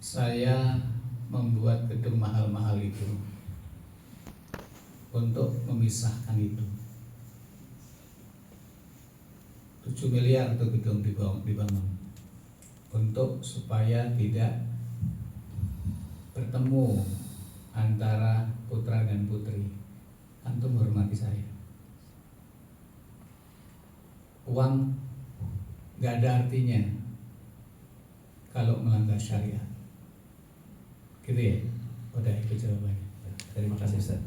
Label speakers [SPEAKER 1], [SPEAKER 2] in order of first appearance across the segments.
[SPEAKER 1] saya membuat gedung mahal-mahal itu untuk memisahkan itu. 7 miliar untuk gedung dibangun untuk supaya tidak bertemu antara putra dan putri. Antum hormati saya. Uang gak ada artinya kalau melanggar syariat. Gitu ya? Udah, itu jawabannya.
[SPEAKER 2] Terima kasih Ustaz.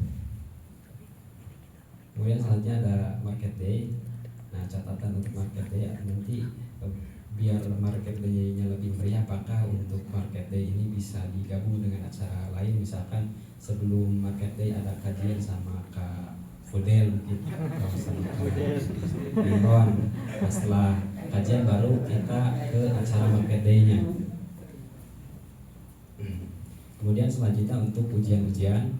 [SPEAKER 2] Kemudian selanjutnya ada market day. Nah, catatan untuk market day nanti biar market day-nya lebih meriah, apakah untuk market day ini bisa digabung dengan acara lain, misalkan sebelum market day ada kajian sama Kak Fudel mungkin, sama Kak Imron. Setelah kajian baru kita ke acara market day-nya. Kemudian selanjutnya untuk ujian-ujian,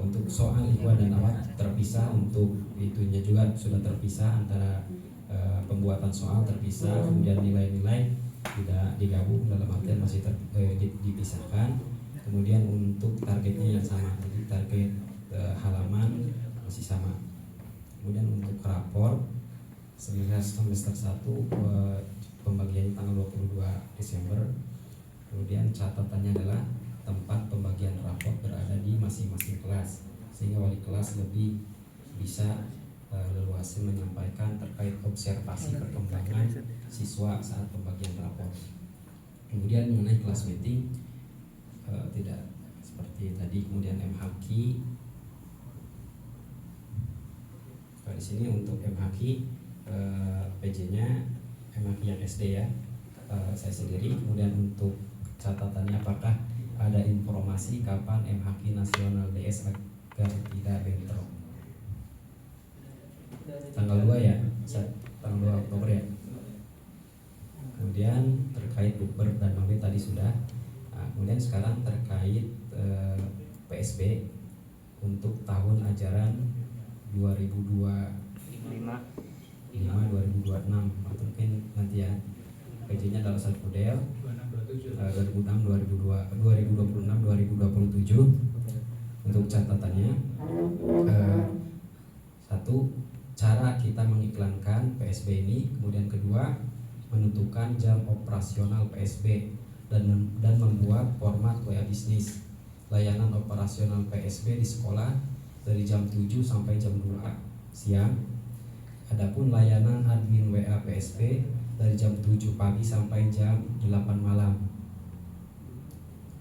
[SPEAKER 2] untuk soal ikhwan dan akhwat terpisah, untuk itunya juga sudah terpisah antara pembuatan soal terpisah, kemudian nilai-nilai tidak digabung dalam artian masih dipisahkan. Kemudian untuk targetnya yang sama, jadi target halaman masih sama. Kemudian untuk rapor semester 1 pembagiannya tanggal 22 Desember. Kemudian catatannya adalah tempat pembagian rapor berada di masing-masing kelas, sehingga wali kelas lebih bisa leluasa menyampaikan terkait observasi perkembangan siswa saat pembagian rapor. Kemudian mengenai kelas meeting, tidak seperti tadi. Kemudian MHQ, di sini untuk MHQ PJ-nya MHQ yang SD ya, saya sendiri. Kemudian untuk catatannya, apakah ada informasi kapan MHQ nasional DS agar tidak bentrok? Tanggal 2 ya, tanggal 2 Oktober ya. Kemudian terkait bukber dan maulid tadi sudah. Nah, kemudian sekarang terkait PSB untuk tahun ajaran 2025-2026, atau mungkin nanti ya PJ-nya adalah Ustaz Fudel 2026-2027. Untuk catatannya, satu, cara kita mengiklankan PSB ini. Kemudian kedua, menentukan jam operasional PSB dan membuat format WA bisnis. Layanan operasional PSB di sekolah dari jam 7 sampai jam 2 siang. Adapun layanan admin WA PSB dari jam 7 pagi sampai jam 8 malam.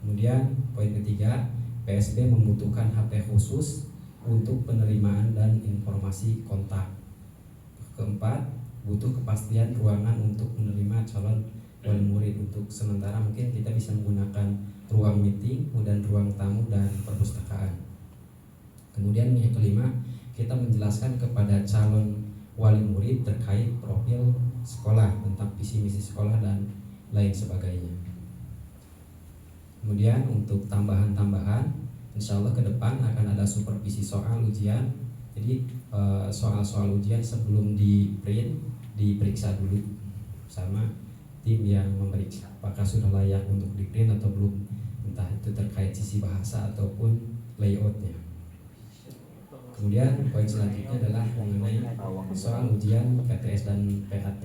[SPEAKER 2] Kemudian poin ketiga, PSB membutuhkan HP khusus untuk penerimaan dan informasi kontak. Keempat, butuh kepastian ruangan untuk menerima calon wali murid. Untuk sementara mungkin kita bisa menggunakan ruang meeting, kemudian ruang tamu dan perpustakaan. Kemudian yang kelima, kita menjelaskan kepada calon wali murid terkait profil sekolah, tentang visi misi sekolah dan lain sebagainya. Kemudian untuk tambahan-tambahan, insya Allah ke depan akan ada supervisi soal ujian. Jadi soal-soal ujian sebelum di print diperiksa dulu sama tim yang memeriksa apakah sudah layak untuk di print atau belum, entah itu terkait sisi bahasa ataupun layoutnya. Kemudian poin selanjutnya adalah mengenai soal ujian PTS dan PAT,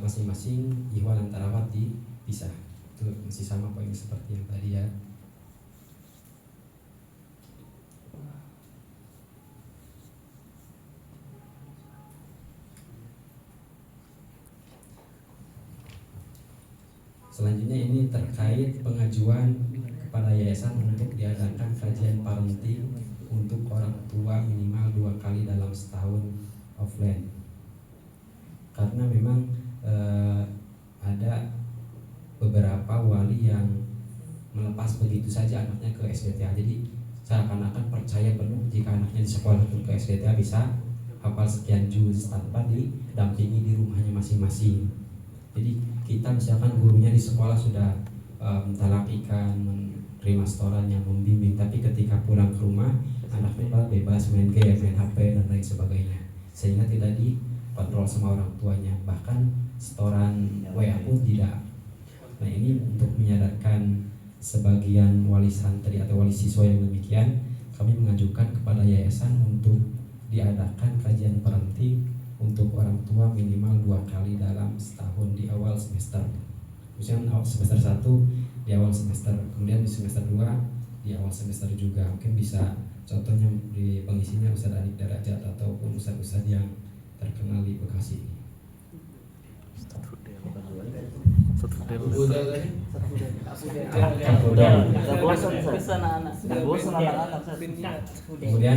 [SPEAKER 2] masing-masing ikhwan antara akhwat dipisah. Itu masih sama poin seperti yang tadi ya. Selanjutnya ini terkait pengajuan kepada yayasan untuk diadakan kajian parenting untuk orang tua minimal 2 kali dalam setahun offline. Karena memang ada beberapa wali yang melepas begitu saja anaknya ke SDTA. Jadi seakan-akan percaya penuh jika anaknya di sekolah ke SDTA bisa hafal sekian juz tanpa didampingi di rumahnya masing-masing. Jadi kita misalkan gurunya di sekolah sudah mentalakikan, menerima setoran yang membimbing, tapi ketika pulang ke rumah anaknya bebas main game, main HP dan lain sebagainya, sehingga tidak dikontrol sama orang tuanya, bahkan setoran WA pun tidak. Nah, ini untuk menyadarkan sebagian wali santri atau wali siswa yang demikian, kami mengajukan kepada yayasan untuk diadakan kajian parenting untuk orang tua minimal 2 kali dalam setahun di awal semester. Misalnya semester 1 di awal semester, kemudian di semester 2 di awal semester juga. Mungkin bisa contohnya di pengisinya Ustaz Anik Darajat ataupun ustaz-ustaz yang terkenal di Bekasi.
[SPEAKER 3] Bosan anak-anak.
[SPEAKER 2] Kemudian